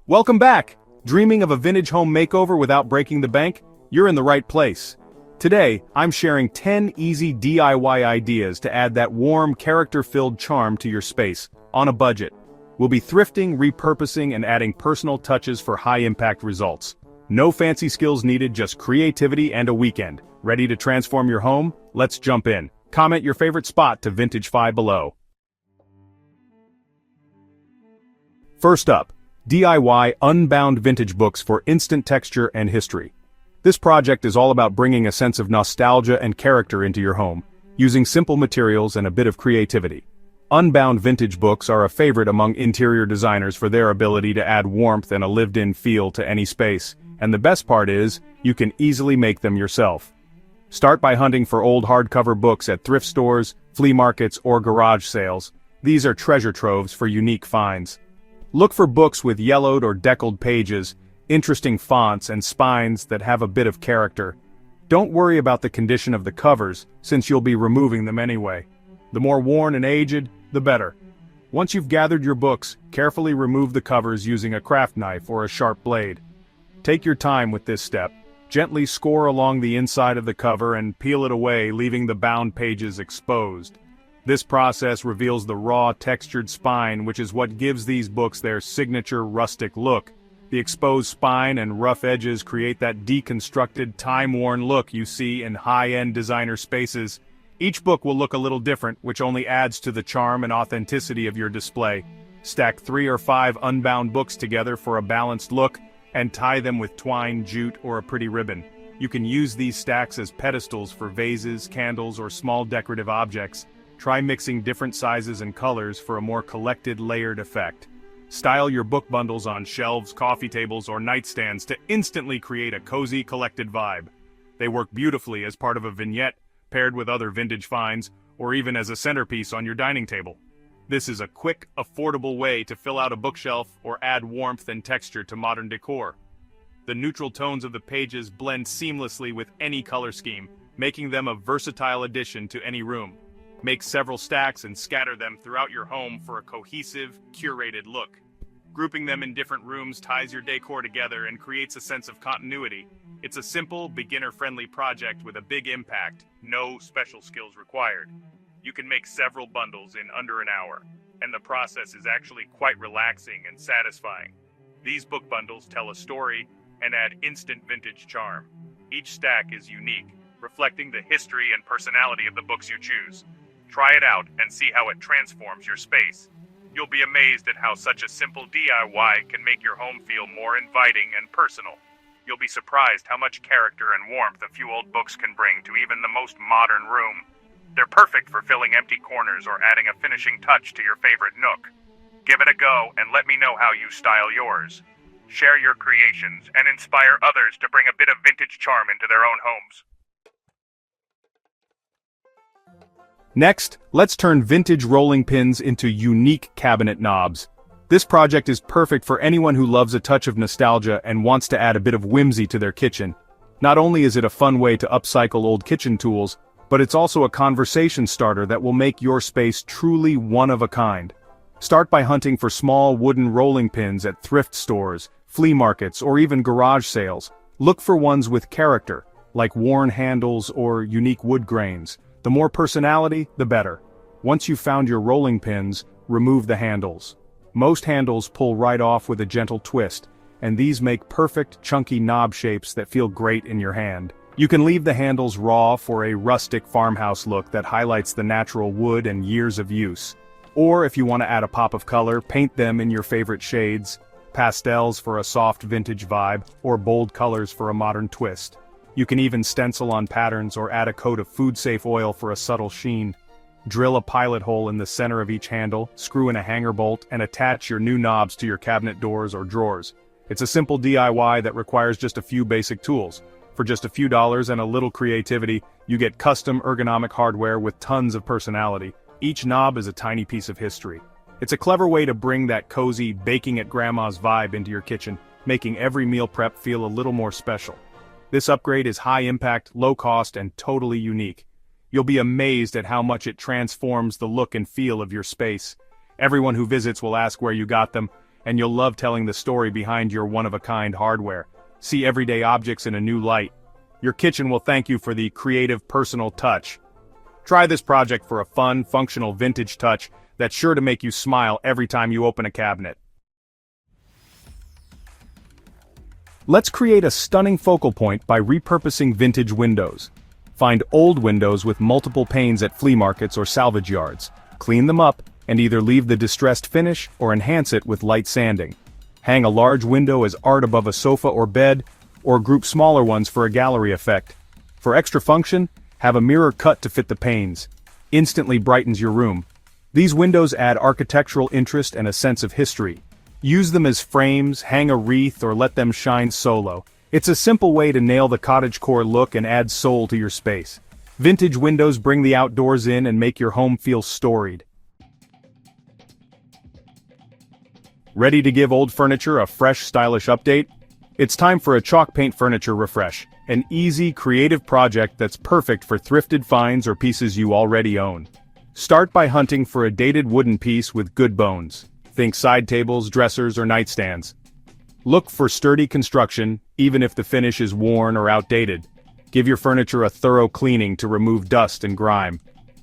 Welcome back! Dreaming of a vintage home makeover without breaking the bank? You're in the right place. Today, I'm sharing 10 easy DIY ideas to add that warm, character-filled charm to your space, on a budget. We'll be thrifting, repurposing, and adding personal touches for high-impact results. No fancy skills needed, just creativity and a weekend. Ready to transform your home? Let's jump in. Comment your favorite spot to Vintage5 below. First up, DIY Unbound vintage books for instant texture and history. This project is all about bringing a sense of nostalgia and character into your home, using simple materials and a bit of creativity. Unbound vintage books are a favorite among interior designers for their ability to add warmth and a lived-in feel to any space, and the best part is, you can easily make them yourself. Start by hunting for old hardcover books at thrift stores, flea markets, or garage sales. These are treasure troves for unique finds. Look for books with yellowed or deckled pages, interesting fonts and spines that have a bit of character. Don't worry about the condition of the covers, since you'll be removing them anyway. The more worn and aged, the better. Once you've gathered your books, carefully remove the covers using a craft knife or a sharp blade. Take your time with this step. Gently score along the inside of the cover and peel it away, leaving the bound pages exposed. This process reveals the raw, textured spine, which is what gives these books their signature rustic look. The exposed spine and rough edges create that deconstructed, time-worn look you see in high-end designer spaces. Each book will look a little different, which only adds to the charm and authenticity of your display. Stack 3 or 5 unbound books together for a balanced look, and tie them with twine, jute, or a pretty ribbon. You can use these stacks as pedestals for vases, candles, or small decorative objects. Try mixing different sizes and colors for a more collected, layered effect. Style your book bundles on shelves, coffee tables, or nightstands to instantly create a cozy, collected vibe. They work beautifully as part of a vignette, paired with other vintage finds, or even as a centerpiece on your dining table. This is a quick, affordable way to fill out a bookshelf or add warmth and texture to modern decor. The neutral tones of the pages blend seamlessly with any color scheme, making them a versatile addition to any room. Make several stacks and scatter them throughout your home for a cohesive, curated look. Grouping them in different rooms ties your decor together and creates a sense of continuity. It's a simple, beginner-friendly project with a big impact, no special skills required. You can make several bundles in under an hour, and the process is actually quite relaxing and satisfying. These book bundles tell a story and add instant vintage charm. Each stack is unique, reflecting the history and personality of the books you choose. Try it out and see how it transforms your space. You'll be amazed at how such a simple DIY can make your home feel more inviting and personal. You'll be surprised how much character and warmth a few old books can bring to even the most modern room. They're perfect for filling empty corners or adding a finishing touch to your favorite nook. Give it a go and let me know how you style yours. Share your creations and inspire others to bring a bit of vintage charm into their own homes. Next, let's turn vintage rolling pins into unique cabinet knobs. This project is perfect for anyone who loves a touch of nostalgia and wants to add a bit of whimsy to their kitchen. Not only is it a fun way to upcycle old kitchen tools, but it's also a conversation starter that will make your space truly one of a kind. Start by hunting for small wooden rolling pins at thrift stores, flea markets, or even garage sales. Look for ones with character, like worn handles or unique wood grains. The more personality, the better. Once you've found your rolling pins, remove the handles. Most handles pull right off with a gentle twist, and these make perfect, chunky knob shapes that feel great in your hand. You can leave the handles raw for a rustic farmhouse look that highlights the natural wood and years of use. Or if you want to add a pop of color, paint them in your favorite shades, pastels for a soft vintage vibe, or bold colors for a modern twist. You can even stencil on patterns or add a coat of food-safe oil for a subtle sheen. Drill a pilot hole in the center of each handle, screw in a hanger bolt, and attach your new knobs to your cabinet doors or drawers. It's a simple DIY that requires just a few basic tools. For just a few dollars and a little creativity, you get custom ergonomic hardware with tons of personality. Each knob is a tiny piece of history. It's a clever way to bring that cozy, baking at grandma's vibe into your kitchen, making every meal prep feel a little more special. This upgrade is high impact, low cost, and totally unique. You'll be amazed at how much it transforms the look and feel of your space. Everyone who visits will ask where you got them, and you'll love telling the story behind your one-of-a-kind hardware. See everyday objects in a new light. Your kitchen will thank you for the creative, personal touch. Try this project for a fun, functional vintage touch that's sure to make you smile every time you open a cabinet. Let's create a stunning focal point by repurposing vintage windows. Find old windows with multiple panes at flea markets or salvage yards. Clean them up, and either leave the distressed finish or enhance it with light sanding. Hang a large window as art above a sofa or bed, or group smaller ones for a gallery effect. For extra function, have a mirror cut to fit the panes. Instantly brightens your room. These windows add architectural interest and a sense of history. Use them as frames, hang a wreath, or let them shine solo. It's a simple way to nail the cottagecore look and add soul to your space. Vintage windows bring the outdoors in and make your home feel storied. Ready to give old furniture a fresh, stylish update? It's time for a chalk paint furniture refresh, an easy, creative project that's perfect for thrifted finds or pieces you already own. Start by hunting for a dated wooden piece with good bones. Think side tables, dressers, or nightstands. Look for sturdy construction, even if the finish is worn or outdated. Give your furniture a thorough cleaning to remove dust and grime.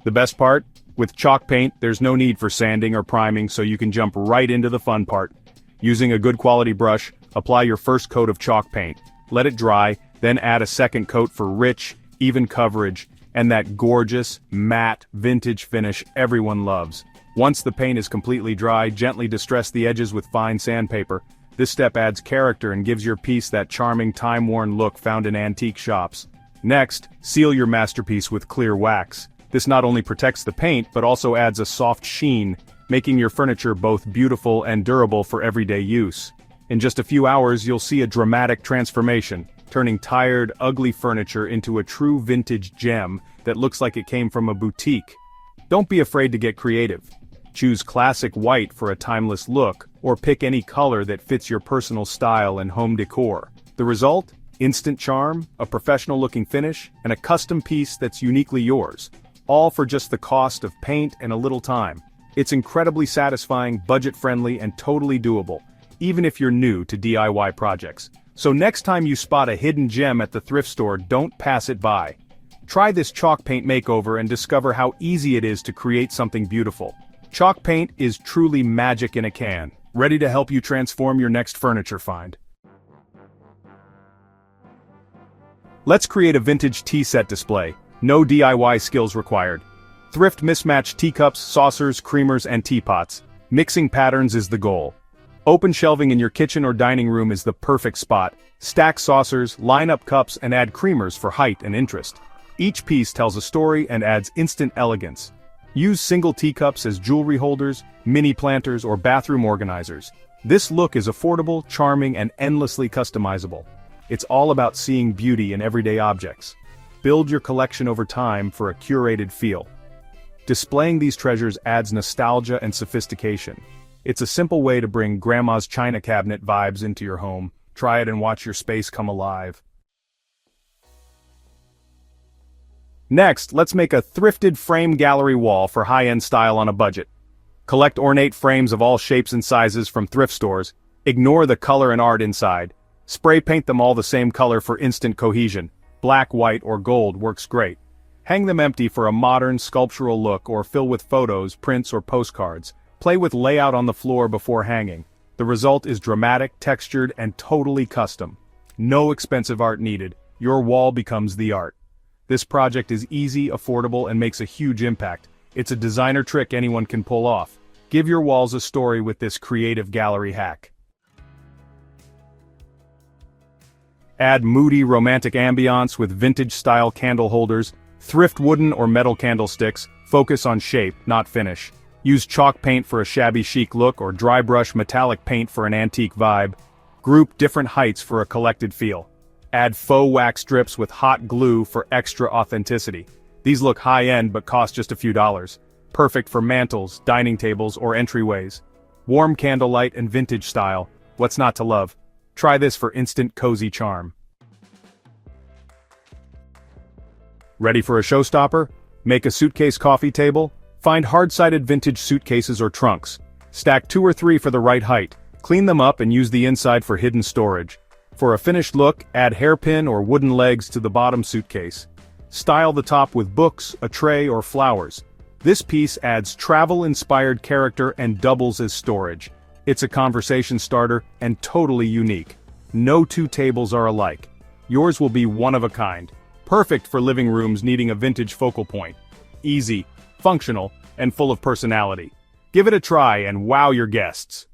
The best part? With chalk paint, there's no need for sanding or priming, so you can jump right into the fun part. Using a good quality brush, apply your first coat of chalk paint. Let it dry, then add a second coat for rich, even coverage, and that gorgeous, matte, vintage finish everyone loves. Once the paint is completely dry, gently distress the edges with fine sandpaper. This step adds character and gives your piece that charming, time-worn look found in antique shops. Next, seal your masterpiece with clear wax. This not only protects the paint, but also adds a soft sheen, making your furniture both beautiful and durable for everyday use. In just a few hours, you'll see a dramatic transformation, turning tired, ugly furniture into a true vintage gem that looks like it came from a boutique. Don't be afraid to get creative. Choose classic white for a timeless look, or pick any color that fits your personal style and home decor. The result? Instant charm, a professional-looking finish, and a custom piece that's uniquely yours. All for just the cost of paint and a little time. It's incredibly satisfying, budget-friendly, and totally doable, even if you're new to DIY projects. So next time you spot a hidden gem at the thrift store, don't pass it by. Try this chalk paint makeover and discover how easy it is to create something beautiful. Chalk paint is truly magic in a can, ready to help you transform your next furniture find. Let's create a vintage tea set display. No DIY skills required. Thrift mismatched teacups, saucers, creamers, and teapots. Mixing patterns is the goal. Open shelving in your kitchen or dining room is the perfect spot. Stack saucers, line up cups, and add creamers for height and interest. Each piece tells a story and adds instant elegance. Use single teacups as jewelry holders, mini planters, or bathroom organizers. This look is affordable, charming, and endlessly customizable. It's all about seeing beauty in everyday objects. Build your collection over time for a curated feel. Displaying these treasures adds nostalgia and sophistication. It's a simple way to bring grandma's china cabinet vibes into your home. Try it and watch your space come alive. Next, let's make a thrifted frame gallery wall for high-end style on a budget. Collect ornate frames of all shapes and sizes from thrift stores. Ignore the color and art inside. Spray paint them all the same color for instant cohesion. Black, white, or gold works great. Hang them empty for a modern, sculptural look or fill with photos, prints, or postcards. Play with layout on the floor before hanging. The result is dramatic, textured, and totally custom. No expensive art needed. Your wall becomes the art. This project is easy, affordable, and makes a huge impact. It's a designer trick anyone can pull off. Give your walls a story with this creative gallery hack. Add moody, romantic ambiance with vintage-style candle holders, thrift wooden or metal candlesticks. Focus on shape, not finish. Use chalk paint for a shabby chic look or dry brush metallic paint for an antique vibe. Group different heights for a collected feel. Add faux wax strips with hot glue for extra authenticity. These look high-end but cost just a few dollars. Perfect for mantels, dining tables, or entryways. Warm candlelight and vintage style. What's not to love? Try this for instant cozy charm. Ready for a showstopper? Make a suitcase coffee table? Find hard-sided vintage suitcases or trunks. Stack 2 or 3 for the right height. Clean them up and use the inside for hidden storage. For a finished look, add hairpin or wooden legs to the bottom suitcase. Style the top with books, a tray, or flowers. This piece adds travel-inspired character and doubles as storage. It's a conversation starter and totally unique. No two tables are alike. Yours will be one of a kind. Perfect for living rooms needing a vintage focal point. Easy, functional, and full of personality. Give it a try and wow your guests.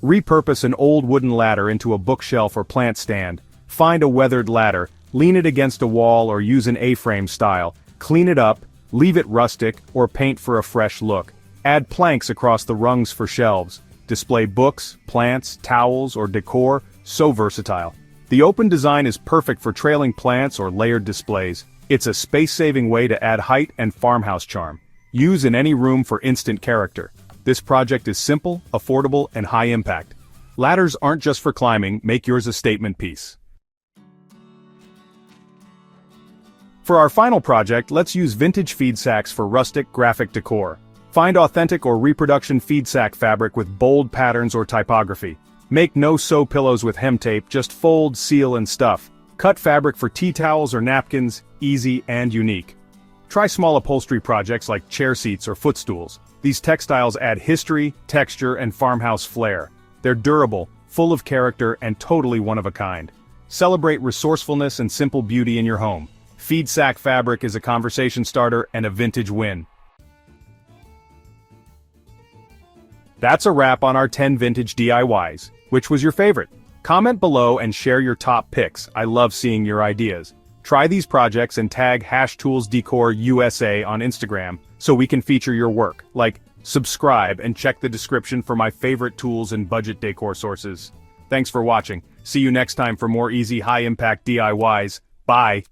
Repurpose an old wooden ladder into a bookshelf or plant stand. Find a weathered ladder, lean it against a wall or use an A-frame style. Clean it up, leave it rustic, or paint for a fresh look. Add planks across the rungs for shelves. Display books, plants, towels, or decor, so versatile. The open design is perfect for trailing plants or layered displays. It's a space-saving way to add height and farmhouse charm. Use in any room for instant character. This project is simple, affordable, and high impact. Ladders aren't just for climbing, make yours a statement piece. For our final project, let's use vintage feed sacks for rustic graphic decor. Find authentic or reproduction feed sack fabric with bold patterns or typography. Make no-sew pillows with hem tape, just fold, seal, and stuff. Cut fabric for tea towels or napkins, easy and unique. Try small upholstery projects like chair seats or footstools. These textiles add history, texture, and farmhouse flair. They're durable, full of character, and totally one of a kind. Celebrate resourcefulness and simple beauty in your home. Feed sack fabric is a conversation starter and a vintage win. That's a wrap on our 10 vintage DIYs. Which was your favorite? Comment below and share your top picks. I love seeing your ideas. Try these projects and tag #Decor USA on Instagram so we can feature your work. Subscribe and check the description for my favorite tools and budget decor sources. Thanks for watching. See you next time for more easy high-impact DIYs. Bye.